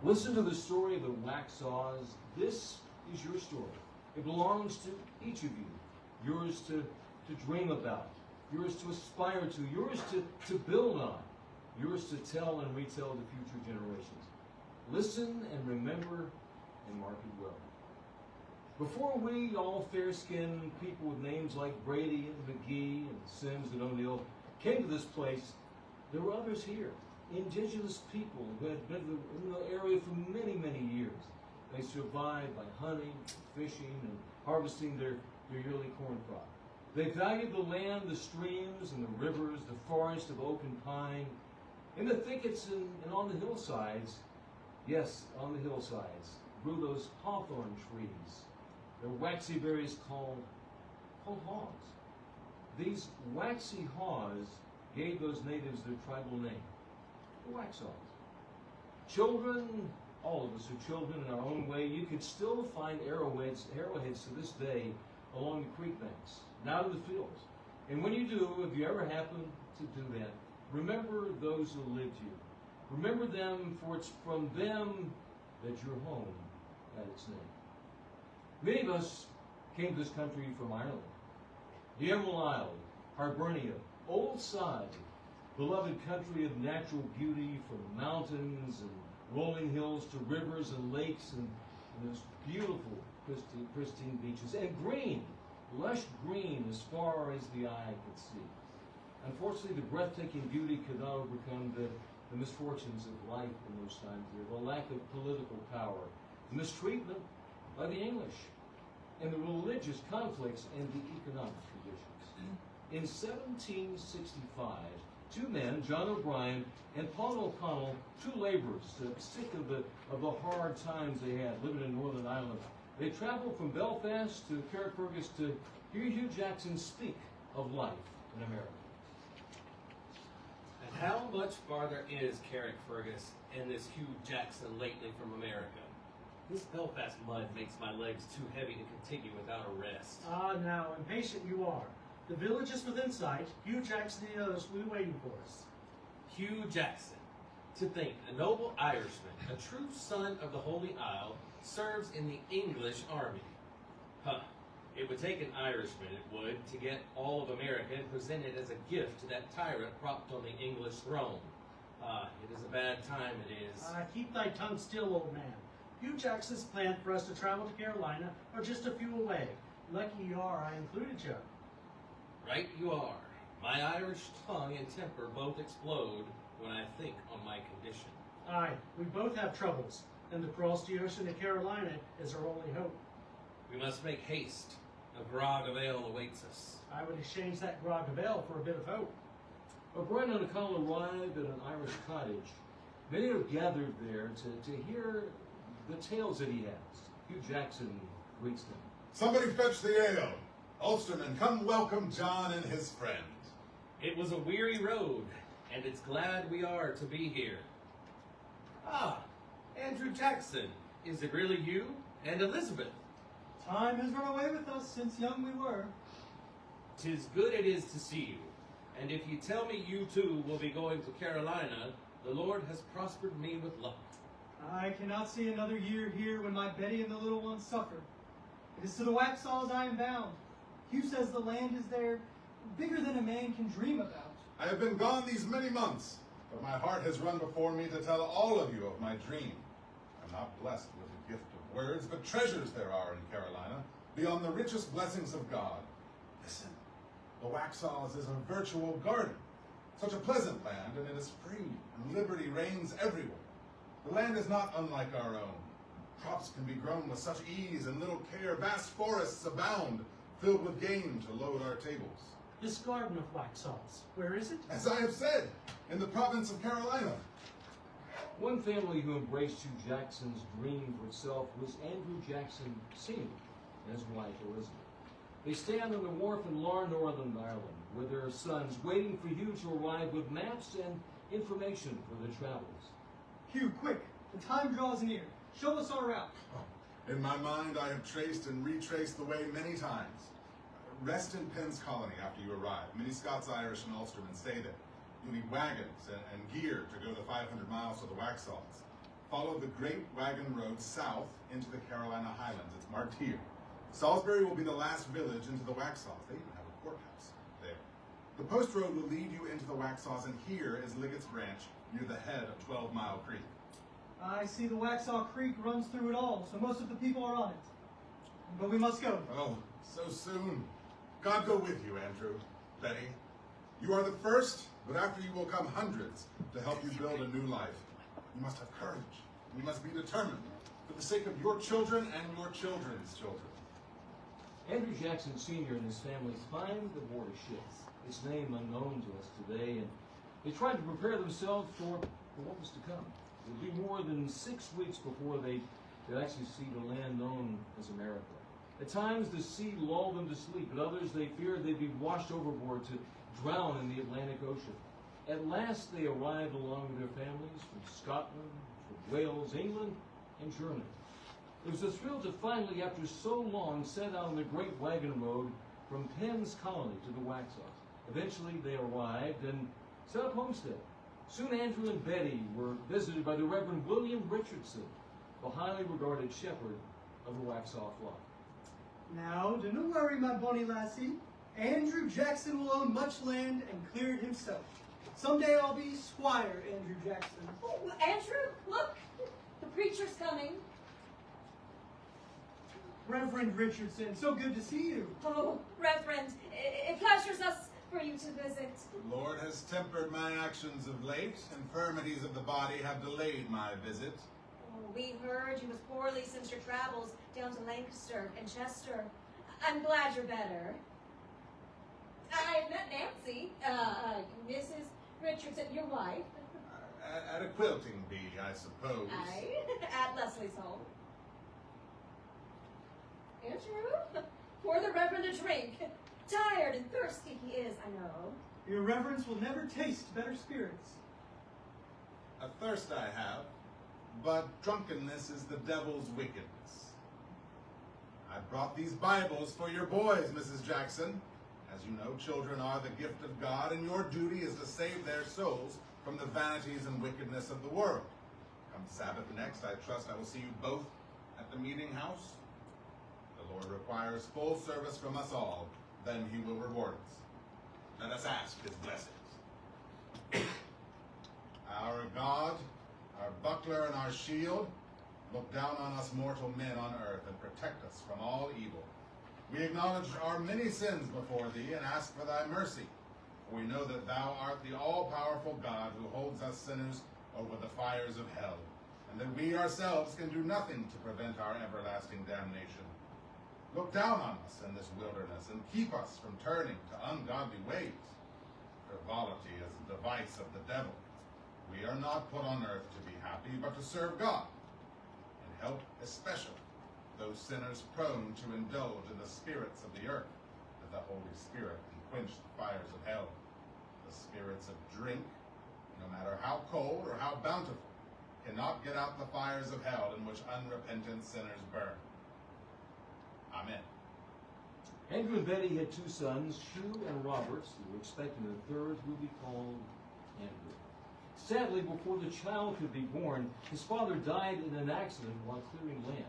Listen to the story of the Waxhaws. This is your story. It belongs to each of you. Yours to dream about, yours to aspire to, yours to build on, yours to tell and retell to future generations. Listen and remember and mark it well. Before we, all fair-skinned people with names like Brady and McGee and Sims and O'Neill, came to this place, there were others here, indigenous people who had been in the area for many, many years. They survived by hunting, fishing, and harvesting their yearly corn crop. They valued the land, the streams, and the rivers, the forest of oak and pine. In the thickets and on the hillsides, yes, on the hillsides, grew those hawthorn trees. Their waxy berries called haws. These waxy haws gave those natives their tribal name, the Waxhaws. Children, all of us are children in our own way. You could still find arrowheads to this day along the creek banks and out in the fields. And when you do, if you ever happen to do that, remember those who lived here. Remember them, for it's from them that your home had its name. Many of us came to this country from Ireland, the Emerald Isle, Hibernia, Old Side, beloved country of natural beauty, from mountains and rolling hills to rivers and lakes and those beautiful pristine beaches, and green, lush green as far as the eye could see. Unfortunately, the breathtaking beauty could not overcome the misfortunes of life in those times here, the lack of political power, the mistreatment by the English, and the religious conflicts and the economic conditions. In 1765, two men, John O'Brien and Paul O'Connell, two laborers, sick of the hard times they had living in Northern Ireland, they traveled from Belfast to Carrickfergus to hear Hugh Jackson speak of life in America. And how much farther is Carrickfergus and this Hugh Jackson lately from America? This Belfast mud makes my legs too heavy to continue without a rest. Ah, now, impatient you are. The village is within sight. Hugh Jackson and the others will be waiting for us. Hugh Jackson. To think, a noble Irishman, a true son of the Holy Isle, serves in the English army. Huh. It would take an Irishman, it would, to get all of America and present it as a gift to that tyrant propped on the English throne. Ah, it is a bad time, it is. Keep thy tongue still, old man. Hugh Jackson's planned for us to travel to Carolina are just a few away. Lucky you are I included you. Right you are. My Irish tongue and temper both explode when I think on my condition. Aye, we both have troubles, and to cross the ocean to Carolina is our only hope. We must make haste. A grog of ale awaits us. I would exchange that grog of ale for a bit of hope. O'Brien and O'Connell arrived at an Irish cottage. Many have gathered there to hear the tales that he has. Hugh Jackson greets them. Somebody fetch the ale. Ulstermen, come welcome John and his friend. It was a weary road, and it's glad we are to be here. Ah, Andrew Jackson, is it really you? And Elizabeth? Time has run away with us since young we were. 'Tis good it is to see you, and if you tell me you too will be going to Carolina, the Lord has prospered me with luck. I cannot see another year here when my Betty and the little ones suffer. It is to the Waxhaws I am bound. Hugh says the land is there, bigger than a man can dream about. I have been gone these many months, but my heart has run before me to tell all of you of my dream. I'm not blessed with the gift of words, but treasures there are in Carolina, beyond the richest blessings of God. Listen, the Waxhaws is a virtual garden, such a pleasant land, and it is free, and liberty reigns everywhere. The land is not unlike our own. Crops can be grown with such ease and little care. Vast forests abound, filled with game to load our tables. This garden of Waxhaws, where is it? As I have said, in the province of Carolina. One family who embraced Hugh Jackson's dream for itself was Andrew Jackson Sr. and his wife Elizabeth. They stand on the wharf in Larne, Northern Ireland, with their sons waiting for Hugh to arrive with maps and information for their travels. Hugh, quick, the time draws near. Show us our route. In my mind, I have traced and retraced the way many times. Rest in Penn's Colony after you arrive. Many Scots-Irish and Ulstermen stay there. You'll need wagons and gear to go the 500 miles to the Waxhaws. Follow the Great Wagon Road south into the Carolina Highlands. It's marked here. Salisbury will be the last village into the Waxhaws. They even have a courthouse there. The post road will lead you into the Waxhaws, and here is Liggett's Branch near the head of 12 Mile Creek. I see the Waxhaw Creek runs through it all, so most of the people are on it. But we must go. Oh, so soon. God go with you, Andrew, Betty. You are the first, but after you will come hundreds to help you build a new life. You must have courage. You must be determined for the sake of your children and your children's children. Andrew Jackson Sr. and his family climbed aboard a ship, its name unknown to us today, and they tried to prepare themselves for what was to come. It would be more than 6 weeks before they could actually see the land known as America. At times, the sea lulled them to sleep. At others, they feared they'd be washed overboard to drown in the Atlantic Ocean. At last, they arrived along with their families from Scotland, from Wales, England, and Germany. It was a thrill to finally, after so long, set out on the Great Wagon Road from Penn's Colony to the Waxhaws. Eventually, they arrived and set up homestead. Soon, Andrew and Betty were visited by the Reverend William Richardson, the highly regarded shepherd of the Waxhaw flock. Now, don't worry, my bonny lassie. Andrew Jackson will own much land and clear it himself. Someday I'll be Squire Andrew Jackson. Oh, Andrew, look! The preacher's coming. Reverend Richardson, so good to see you. Oh, Reverend, it pleasures us for you to visit. The Lord has tempered my actions of late. Infirmities of the body have delayed my visit. Oh, we heard you was poorly since your travels down to Lancaster and Chester. I'm glad you're better. I met Nancy, Mrs. Richardson, your wife. At a quilting bee, I suppose. Aye, at Leslie's home. Andrew, pour the Reverend a drink. Tired and thirsty he is, I know. Your reverence will never taste better spirits. A thirst I have, but drunkenness is the devil's wickedness. I brought these Bibles for your boys, Mrs. Jackson. As you know, children are the gift of God, and your duty is to save their souls from the vanities and wickedness of the world. Come Sabbath next, I trust I will see you both at the meeting house. The Lord requires full service from us all, then he will reward us. Let us ask his blessings. Our God, our buckler and our shield, look down on us mortal men on earth and protect us from all evil. We acknowledge our many sins before thee and ask for thy mercy. For we know that thou art the all-powerful God who holds us sinners over the fires of hell, and that we ourselves can do nothing to prevent our everlasting damnation. Look down on us in this wilderness and keep us from turning to ungodly ways. Frivolity is a device of the devil. We are not put on earth to be happy, but to serve God, and help especially those sinners prone to indulge in the spirits of the earth, that the Holy Spirit can quench the fires of hell. The spirits of drink, no matter how cold or how bountiful, cannot get out the fires of hell in which unrepentant sinners burn. Amen. Andrew and Betty had 2 sons, Hugh and Robert. They were expecting a third who would be called Andrew. Sadly, before the child could be born, his father died in an accident while clearing land.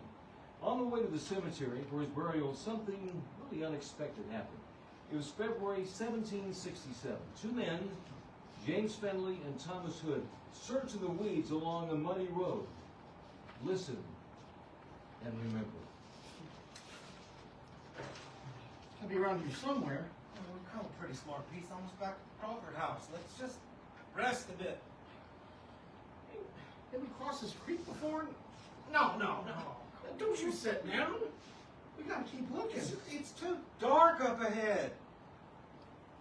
On the way to the cemetery for his burial, something really unexpected happened. It was February 1767. 2 men, James Fenley and Thomas Hood, searched in the weeds along a muddy road. Listen and remember. I'll be around here somewhere. Oh, we've come a pretty smart piece, almost back to the Crawford house. Let's just rest a bit. Hey, have we crossed this creek before? No. Don't you sit down. We gotta keep looking. It's too dark up ahead.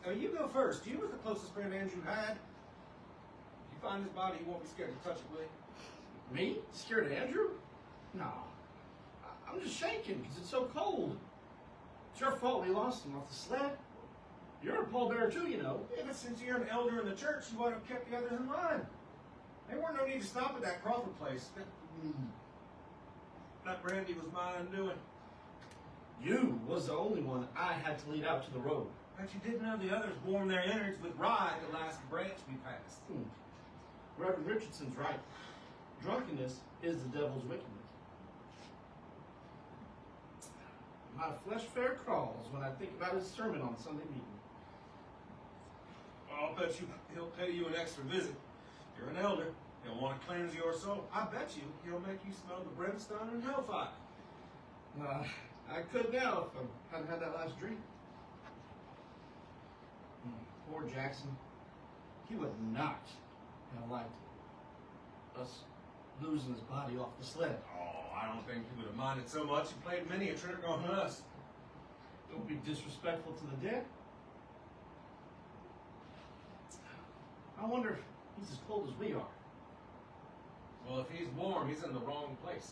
Now, you go first. You were the closest friend Andrew had. If you find his body, you won't be scared to touch it, will you? Me? Scared of Andrew? No. I'm just shaking because it's so cold. It's your fault we lost him off the sled. You're a pallbearer too, you know. Yeah, but since you're an elder in the church, you ought to have kept the others in line. There weren't no need to stop at that Crawford place. That brandy was my undoing. You was the only one I had to lead out to the road. But you didn't know the others warmed their innards with rye at the last branch we passed. Reverend Richardson's right. Drunkenness is the devil's wickedness. My flesh fair crawls when I think about his sermon on Sunday meeting. I'll bet you he'll pay you an extra visit. You're an elder. He'll want to cleanse your soul. I bet you he'll make you smell the brimstone and hellfire. I could now if I hadn't had that last drink. Poor Jackson. He would not have liked us losing his body off the sled. Oh, I don't think he would have minded so much. He played many a trick on us. Don't be disrespectful to the dead. I wonder if he's as cold as we are. Well, if he's warm, he's in the wrong place.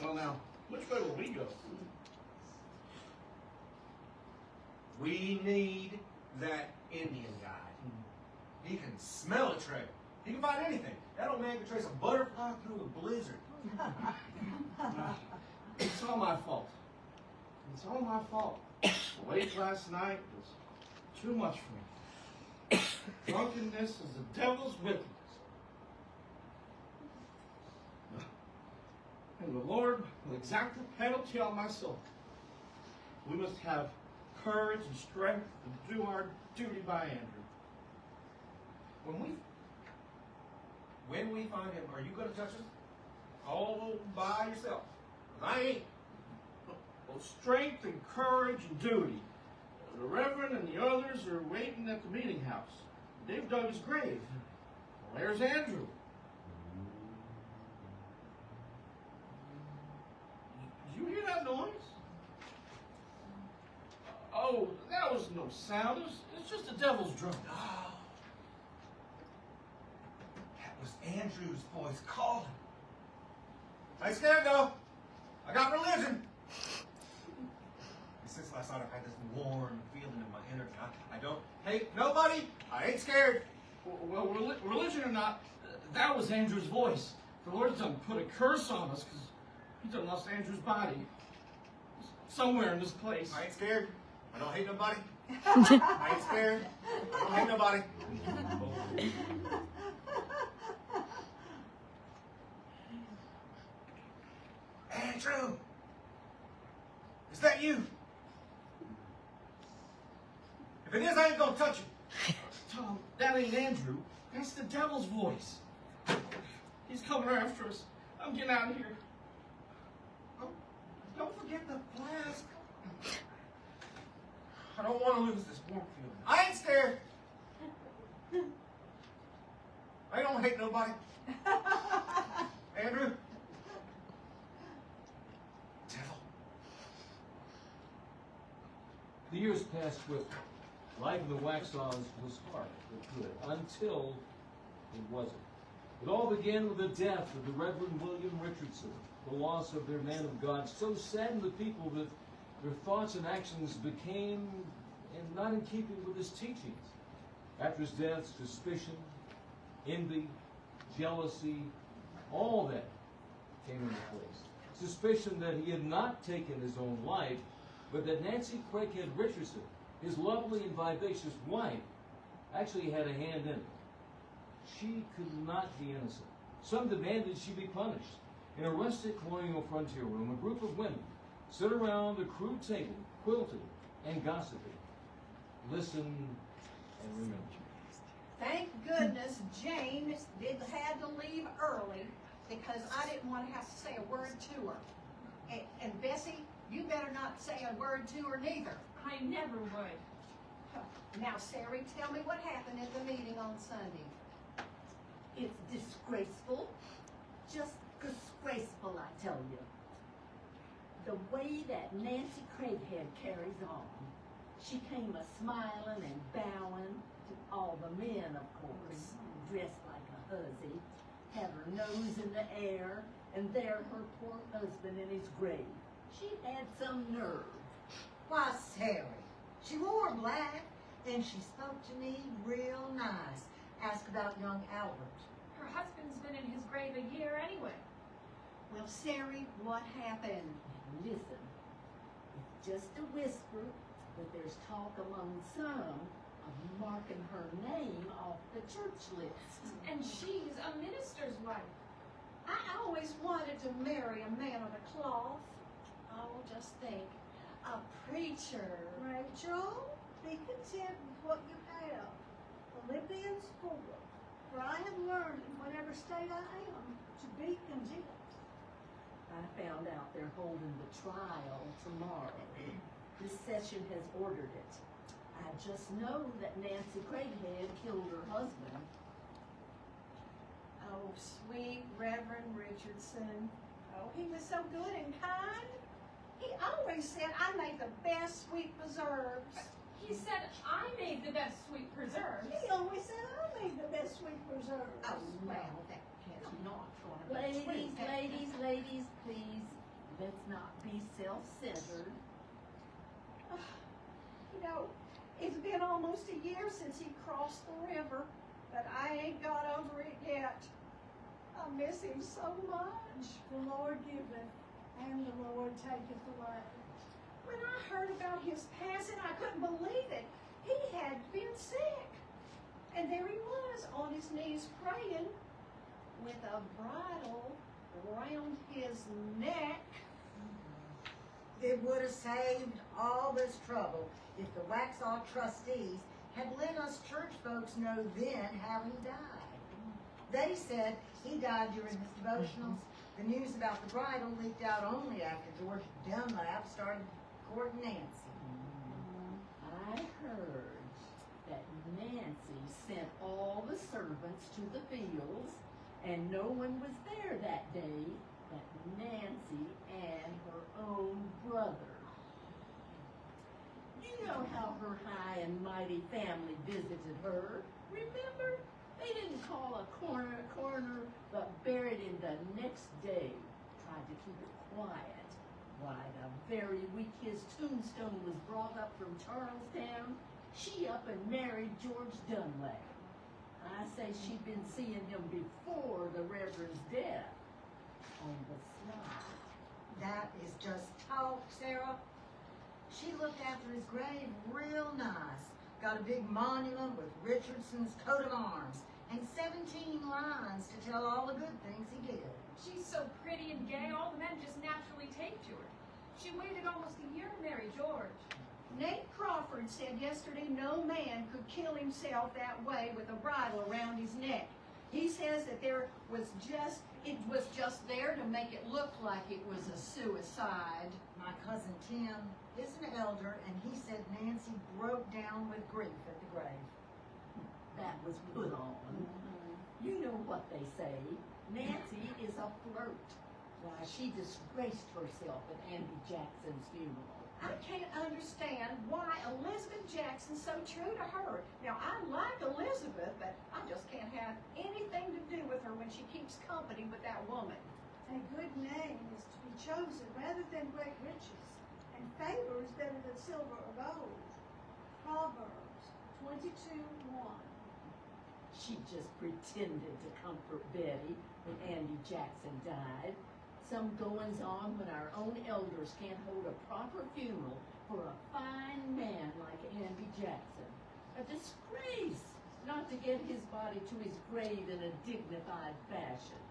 Well, now, which way will we go? We need that Indian guy. He can smell a trail. He can find anything. That old man can trace a butterfly through a blizzard. It's all my fault. It's all my fault. The wait last night was too much for me. Drunkenness is the devil's wickedness. And the Lord will exact the penalty on my soul. We must have courage and strength to do our duty by Andrew. When we find him, are you going to touch us? All by yourself. 'Cause I ain't. Well, strength and courage and duty. The Reverend and the others are waiting at the meeting house. They've dug his grave. Well, there's Andrew. Did you hear that noise? Oh, that was no sound. It's just the devil's drum. Oh. That was Andrew's voice calling. I ain't scared though. I got religion. And since last night I've had this warm feeling in my energy. I don't hate nobody. I ain't scared. Well, religion or not, that was Andrew's voice. The Lord's done put a curse on us because he done lost Andrew's body. Somewhere in this place. I ain't scared. I don't hate nobody. I ain't scared. I don't hate nobody. Andrew! Is that you? If it is, I ain't gonna touch you. Tom, that ain't Andrew. That's the devil's voice. He's coming after us. I'm getting out of here. Don't forget the flask. I don't want to lose this warm feeling. I ain't scared. I don't hate nobody. Andrew? Devil. The years passed quickly. Life in the Waxhaws was hard but good, until it wasn't. It all began with the death of the Reverend William Richardson. The loss of their man of God so saddened the people that their thoughts and actions became not in keeping with his teachings. After his death, suspicion, envy, jealousy, all that came into place. Suspicion that he had not taken his own life, but that Nancy Craighead Richardson, his lovely and vivacious wife, actually had a hand in it. She could not be innocent. Some demanded she be punished. In a rustic colonial frontier room, a group of women sit around a crude table, quilting and gossiping. Listen and remember. Thank goodness Jane had to leave early because I didn't want to have to say a word to her. And Bessie, you better not say a word to her neither. I never would. Now, Sari, tell me what happened at the meeting on Sunday. It's disgraceful. Just disgraceful, I tell you. The way that Nancy Craighead carries on. She came a-smiling and bowing to all the men, of course, dressed like a hussy, had her nose in the air, and there her poor husband in his grave. She had some nerve. Why, Sari, she wore black, and she spoke to me real nice. Asked about young Albert. Her husband's been in his grave a year anyway. Well, Sari, what happened? Listen, it's just a whisper, but there's talk among some marking her name off the church list. And she's a minister's wife. I always wanted to marry a man of the cloth. Oh, just think, a preacher. Rachel, be content with what you have. Philippians 4. For I have learned in whatever state I am to be content. I found out they're holding the trial tomorrow. This session has ordered it. I just know that Nancy Craighead killed her husband. Oh, sweet Reverend Richardson. Oh, he was so good and kind. He always said I made the best sweet preserves. He said I made the best sweet preserves. He always said I made the best sweet preserves. Oh, well, that is not going to be true. Ladies, please, let's not be self-centered. You know, it's been almost a year since he crossed the river, but I ain't got over it yet. I miss him so much. The Lord giveth, and the Lord taketh away. When I heard about his passing, I couldn't believe it. He had been sick. And there he was on his knees praying with a bridle around his neck. It would have saved all this trouble if the Waxhaw trustees had let us church folks know then how he died. They said he died during his devotionals. The news about the bridal leaked out only after George Dunlap started courting Nancy. I heard that Nancy sent all the servants to the fields, and no one was there that day but Nancy and her own brother. You know how her high and mighty family visited her. Remember? They didn't call a coroner, but buried him the next day. Tried to keep it quiet. Why, the very week his tombstone was brought up from Charlestown, she up and married George Dunlap. I say she'd been seeing him before the Reverend's death. On the slide. That is just talk, Sarah. She looked after his grave real nice. Got a big monument with Richardson's coat of arms and 17 lines to tell all the good things he did. She's so pretty and gay, all the men just naturally take to her. She waited almost a year to marry George. Nate Crawford said yesterday no man could kill himself that way with a bridle around his neck. He says that it was just there to make it look like it was a suicide. My cousin Tim is an elder, and he said Nancy broke down with grief at the grave. That was put on. You know what they say. Nancy is a flirt. Why, she disgraced herself at Andy Jackson's funeral. I can't understand why Elizabeth Jackson's so true to her. Now, I like Elizabeth, but I just can't have anything to do with her when she keeps company with that woman. A good name is to be chosen rather than great riches, and favor is better than silver or gold. Proverbs 22:1. She just pretended to comfort Betty when Andy Jackson died. Some goings on when our own elders can't hold a proper funeral for a fine man like Andy Jackson. A disgrace not to get his body to his grave in a dignified fashion.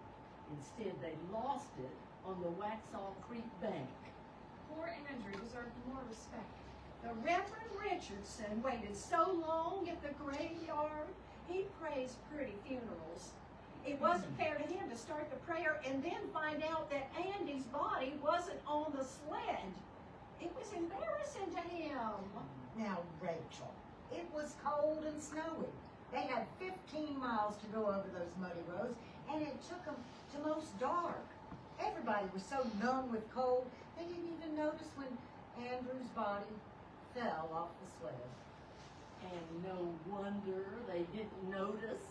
Instead, they lost it on the Waxhaw Creek bank. Poor Andrew deserved more respect. The Reverend Richardson waited so long at the graveyard. He praised pretty funerals. It wasn't fair to him to start the prayer and then find out that Andy's body wasn't on the sled. It was embarrassing to him. Now, Rachel, it was cold and snowy. They had 15 miles to go over those muddy roads, and it took them to most dark. Everybody was so numb with cold, they didn't even notice when Andrew's body fell off the sled. And no wonder they didn't notice.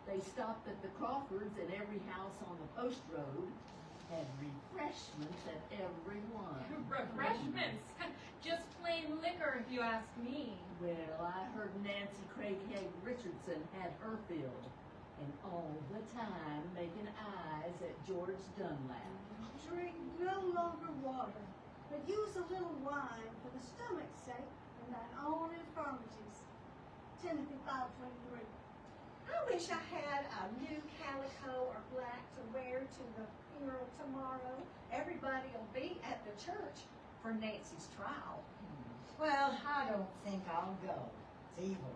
They stopped at the Crawfords, and every house on the post road had refreshments at every one. Refreshments? Just plain liquor, if you ask me. Well, I heard Nancy Craighead Richardson had her fill, and all the time making eyes at George Dunlap. Drink no longer water, but use a little wine for the stomach's sake and thine own infirmities. Timothy 5:23. I wish I had a new calico or black to wear to the funeral tomorrow. Everybody will be at the church for Nancy's trial. Well, I don't think I'll go. It's evil.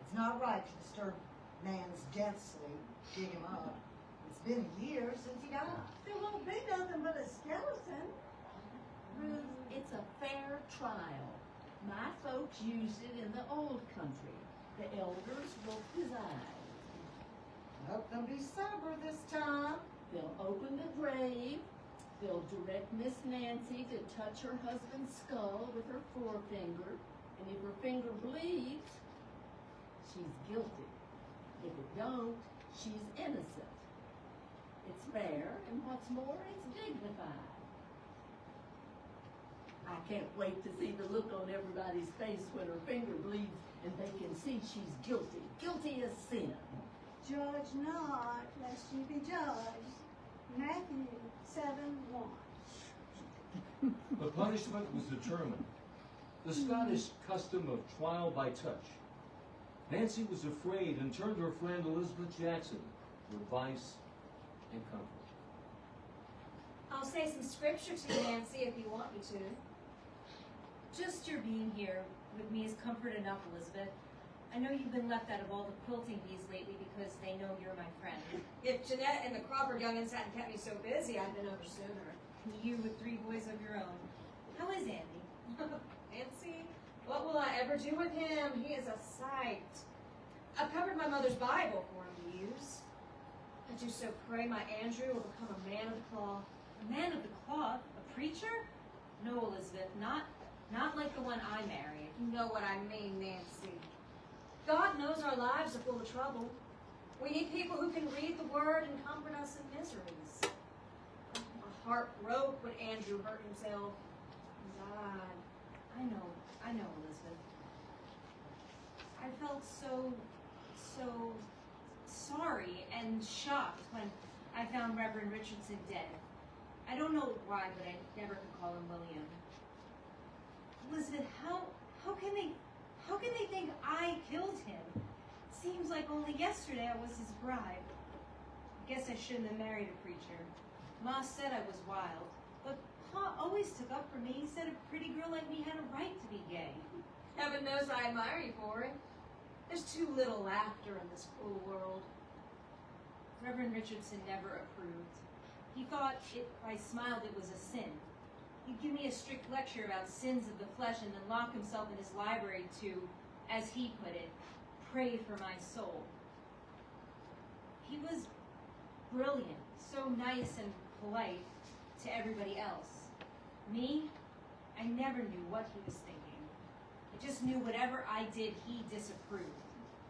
It's not right to disturb man's death sleep, dig him up. It's been a year since he died. There won't be nothing but a skeleton. Ruth, it's a fair trial. My folks used it in the old country. The elders will preside. Hope they'll be sober this time. They'll open the grave. They'll direct Miss Nancy to touch her husband's skull with her forefinger. And if her finger bleeds, she's guilty. If it don't, she's innocent. It's fair, and what's more, it's dignified. I can't wait to see the look on everybody's face when her finger bleeds and they can see she's guilty. Guilty as sin. Judge not, lest you be judged. Matthew 7:1. The punishment was determined. The Scottish custom of trial by touch. Nancy was afraid and turned to her friend Elizabeth Jackson for advice and comfort. I'll say some scripture to you, Nancy, if you want me to. Just your being here with me is comfort enough, Elizabeth. I know you've been left out of all the quilting bees lately because they know you're my friend. If Jeanette and the Crawford youngins hadn't kept me so busy, I'd been over sooner. You with 3 boys of your own. How is Andy? Nancy, what will I ever do with him? He is a sight. I've covered my mother's Bible for him to use. I do so pray my Andrew will become a man of the cloth. A man of the cloth? A preacher? No, Elizabeth, not like the one I married. You know what I mean, Nancy. God knows our lives are full of trouble. We need people who can read the Word and comfort us in miseries. My heart broke when Andrew hurt himself and died. I know, Elizabeth. I felt so sorry and shocked when I found Reverend Richardson dead. I don't know why, but I never could call him William. Elizabeth, how can they think I killed him? Seems like only yesterday I was his bride. I guess I shouldn't have married a preacher. Ma said I was wild, but Pa always took up for me. He said a pretty girl like me had a right to be gay. Heaven knows I admire you for it. There's too little laughter in this cruel world. Reverend Richardson never approved. He thought if I smiled it was a sin. He'd give me a strict lecture about sins of the flesh and then lock himself in his library to, as he put it, pray for my soul. He was brilliant, so nice and polite to everybody else. Me, I never knew what he was thinking. I just knew whatever I did, he disapproved.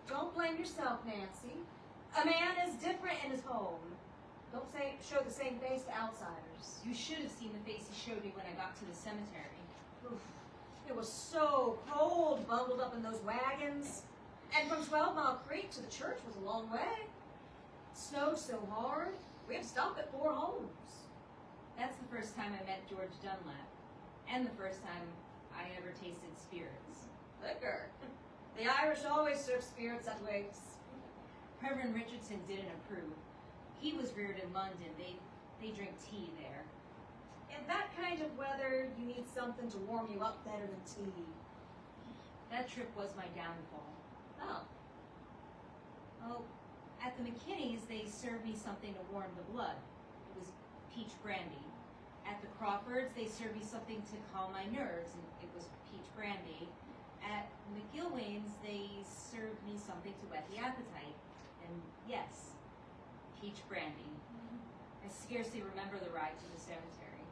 Don't blame yourself, Nancy. A man is different in his home. Don't show the same face to outsiders. You should have seen the face he showed me when I got to the cemetery. Oof. It was so cold, bundled up in those wagons. And from 12 Mile Creek to the church was a long way. It snowed so hard, we had to stop at 4 homes. That's the first time I met George Dunlap, and the first time I ever tasted spirits. Liquor. The Irish always serve spirits at wakes. Reverend Richardson didn't approve. He was reared in London. They drink tea there. In that kind of weather, you need something to warm you up better than tea. That trip was my downfall. Oh. Well, at the McKinney's, they served me something to warm the blood. It was peach brandy. At the Crawfords, they served me something to calm my nerves, and it was peach brandy. At McGilwain's, they served me something to whet the appetite. And yes, peach brandy. I scarcely remember the ride to the cemetery.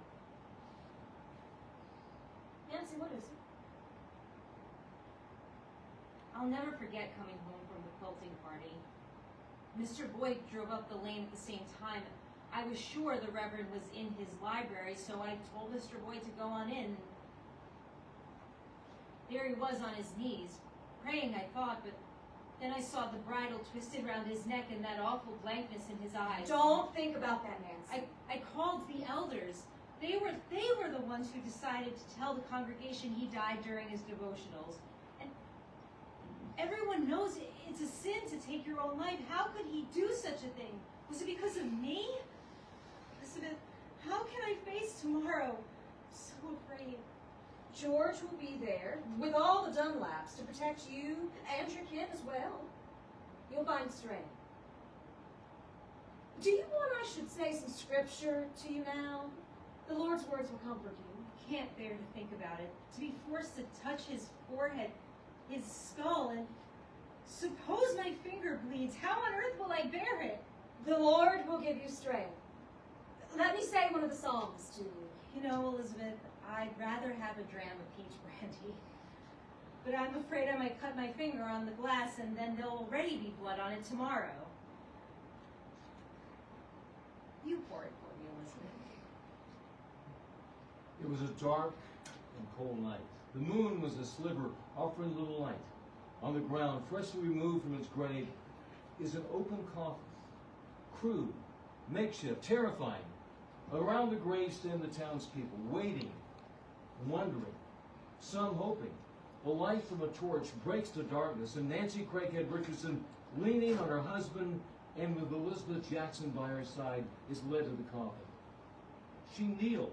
Nancy, what is it? I'll never forget coming home from the quilting party. Mr. Boyd drove up the lane at the same time. I was sure the Reverend was in his library, so I told Mr. Boyd to go on in. There he was on his knees, praying, I thought, but then I saw the bridle twisted around his neck and that awful blankness in his eyes. Don't think about that, Nancy. I called the elders. They were the ones who decided to tell the congregation he died during his devotionals. And Everyone knows it's a sin to take your own life. How could he do such a thing? Was it because of me? Elizabeth, how can I face tomorrow? I'm so afraid. George will be there with all the Dunlaps to protect you and your kid as well. You'll find strength. Do you want I should say some scripture to you now? The Lord's words will comfort you. I can't bear to think about it. To be forced to touch his forehead, his skull, and suppose my finger bleeds. How on earth will I bear it? The Lord will give you strength. Let me say one of the Psalms to you. You know, Elizabeth, I'd rather have a dram of peach brandy. But I'm afraid I might cut my finger on the glass and then there'll already be blood on it tomorrow. You pour it for me, Elizabeth. It was a dark and cold night. The moon was a sliver offering little light. On the ground, freshly removed from its grave, is an open coffin. Crude, makeshift, terrifying. Around the grave stand the townspeople, waiting, wondering, some hoping. The light from a torch breaks the darkness, and Nancy Craighead Richardson, leaning on her husband and with Elizabeth Jackson by her side, is led to the coffin. She kneels,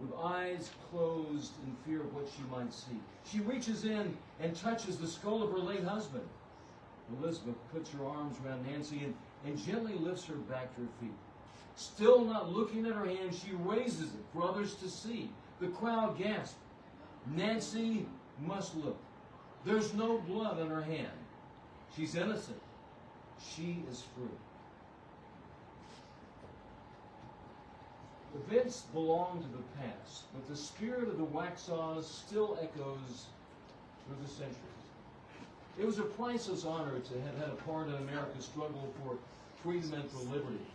with eyes closed in fear of what she might see. She reaches in and touches the skull of her late husband. Elizabeth puts her arms around Nancy and gently lifts her back to her feet. Still not looking at her hand, she raises it for others to see. The crowd gasps. Nancy must look. There's no blood on her hand. She's innocent. She is free. Events belong to the past, but the spirit of the Waxhaws still echoes through the centuries. It was a priceless honor to have had a part in America's struggle for freedom and for liberty.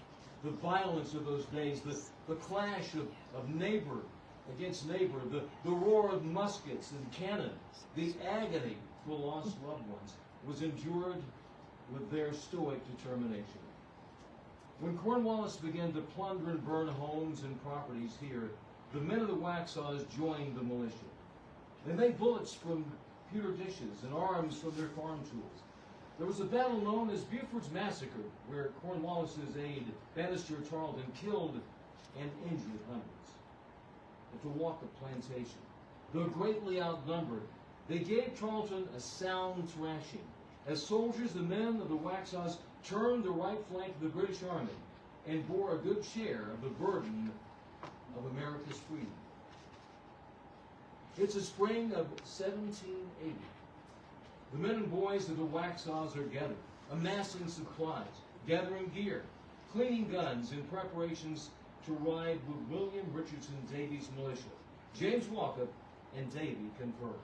The violence of those days, the clash of neighbor against neighbor, the roar of muskets and cannon, the agony for lost loved ones was endured with their stoic determination. When Cornwallis began to plunder and burn homes and properties here, the men of the Waxhaws joined the militia. They made bullets from pewter dishes and arms from their farm tools. There was a battle known as Buford's Massacre, where Cornwallis's aide, Bannister Tarleton, killed and injured hundreds. At the Walker plantation, though greatly outnumbered, they gave Tarleton a sound thrashing. As soldiers, the men of the Waxhaws turned the right flank of the British Army and bore a good share of the burden of America's freedom. It's the spring of 1780. The men and boys of the Waxhaws are gathered, amassing supplies, gathering gear, cleaning guns in preparations to ride with William Richardson Davies' militia. James Walkup and Davy confirm.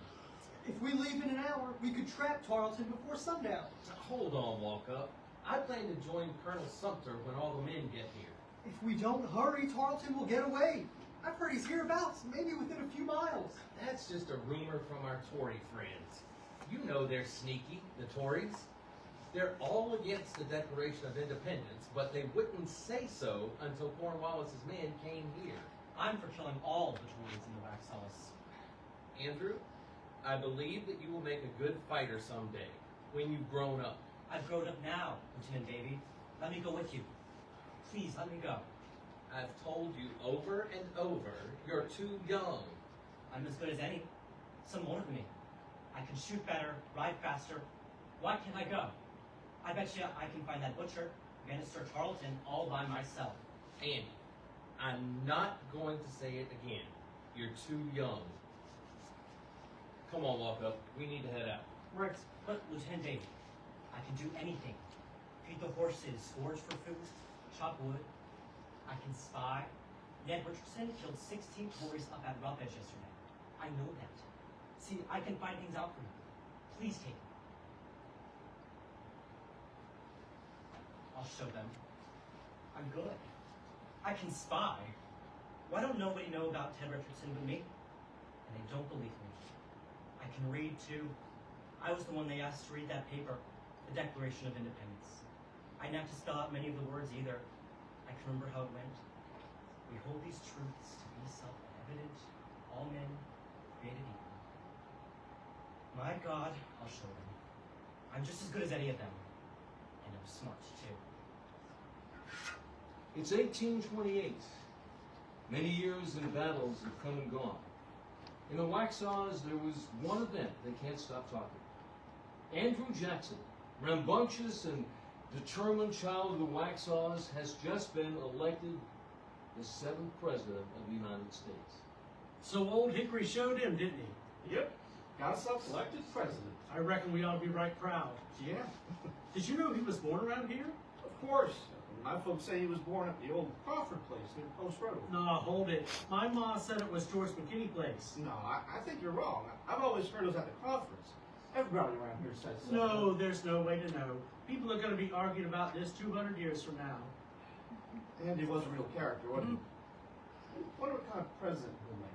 If we leave in an hour, we could trap Tarleton before sundown. Now, hold on, Walkup. I plan to join Colonel Sumter when all the men get here. If we don't hurry, Tarleton will get away. I've heard he's hereabouts, maybe within a few miles. That's just a rumor from our Tory friends. You know they're sneaky, the Tories. They're all against the Declaration of Independence, but they wouldn't say so until Cornwallis's men came here. I'm for killing all of the Tories in the Waxhaws. Andrew, I believe that you will make a good fighter someday, when you've grown up. I've grown up now, Lieutenant Davy. Let me go with you. Please, let me go. I've told you over and over, you're too young. I'm as good as any. Some older than me. I can shoot better, ride faster. Why can't I go? I bet you I can find that butcher, Minister Tarleton, all by myself. Andy, I'm not going to say it again. You're too young. Come on, Walkup. We need to head out. Right. But, Lieutenant Davy, I can do anything. Feed the horses, forage for food, chop wood. I can spy. Ned Richardson killed 16 Tories up at Rough Edge yesterday. I know that. See, I can find things out for you. Please take me. I'll show them. I'm good. I can spy. Why don't nobody know about Ted Richardson but me? And they don't believe me. I can read too. I was the one they asked to read that paper, the Declaration of Independence. I didn't have to spell out many of the words either. I can remember how it went. We hold these truths to be self-evident, all men created equal. By God, I'll show them. I'm just as good as any of them. And I'm smart, too. It's 1828. Many years and battles have come and gone. In the Waxhaws, there was one event they can't stop talking. Andrew Jackson, rambunctious and determined child of the Waxhaws, has just been elected the 7th President of the United States. So old Hickory showed him, didn't he? Yep. Got himself elected president. I reckon we ought to be right proud. Yeah. Did you know he was born around here? Of course. My folks say he was born at the old Crawford place near Post Road. No, hold it. My ma said it was George McKinney Place. No, I think you're wrong. I've always heard it was at the Crawfords. Everybody around here says so. No, there's no way to know. People are going to be arguing about this 200 years from now. Andy was a real character, wasn't he? Wonder what kind of president he'll make.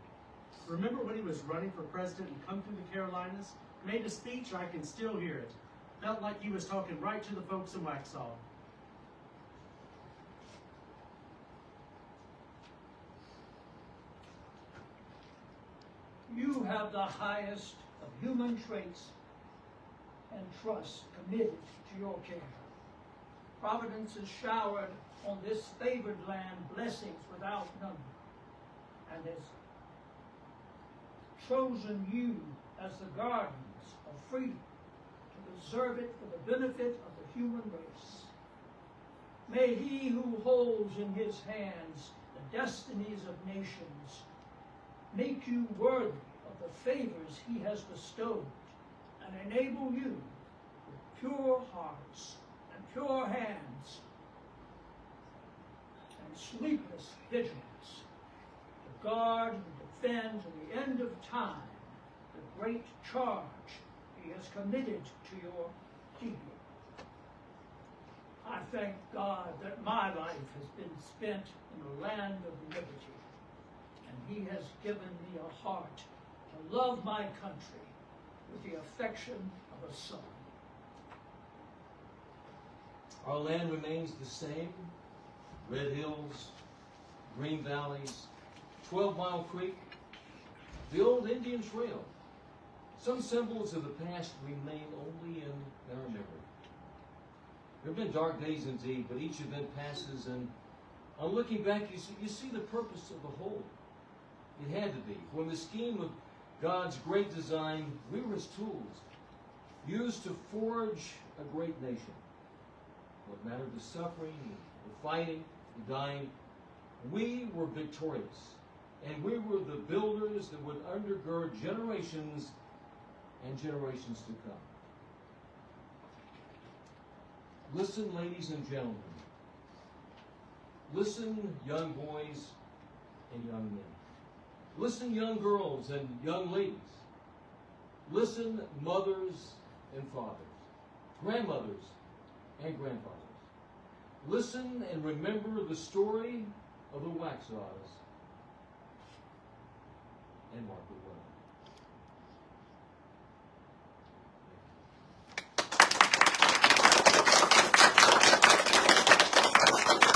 Remember when he was running for president and come through the Carolinas? Made a speech, I can still hear it. Felt like he was talking right to the folks in Waxhaw. You have the highest of human traits and trust committed to your care. Providence has showered on this favored land blessings without number, and has chosen you as the guardians of freedom to preserve it for the benefit of the human race. May he who holds in his hands the destinies of nations make you worthy of the favors he has bestowed, and enable you with pure hearts and pure hands and sleepless vigilance to guard and defend to the end of time the great charge he has committed to your keeping. I thank God that my life has been spent in the land of liberty, and he has given me a heart to love my country with the affection of a son. Our land remains the same. Red hills, green valleys, 12-Mile Creek, the old Indian Trail. Some symbols of the past remain only in our memory. There have been dark days indeed, but each event passes, and on looking back, you see the purpose of the whole. It had to be. For in the scheme of God's great design, we were his tools, used to forge a great nation. What mattered the suffering, the fighting, the dying, we were victorious, and we were the builders that would undergird generations and generations to come. Listen, ladies and gentlemen. Listen, young boys and young men. Listen, young girls and young ladies. Listen, mothers and fathers, grandmothers and grandfathers. Listen and remember the story of the Waxhaws and mark it well.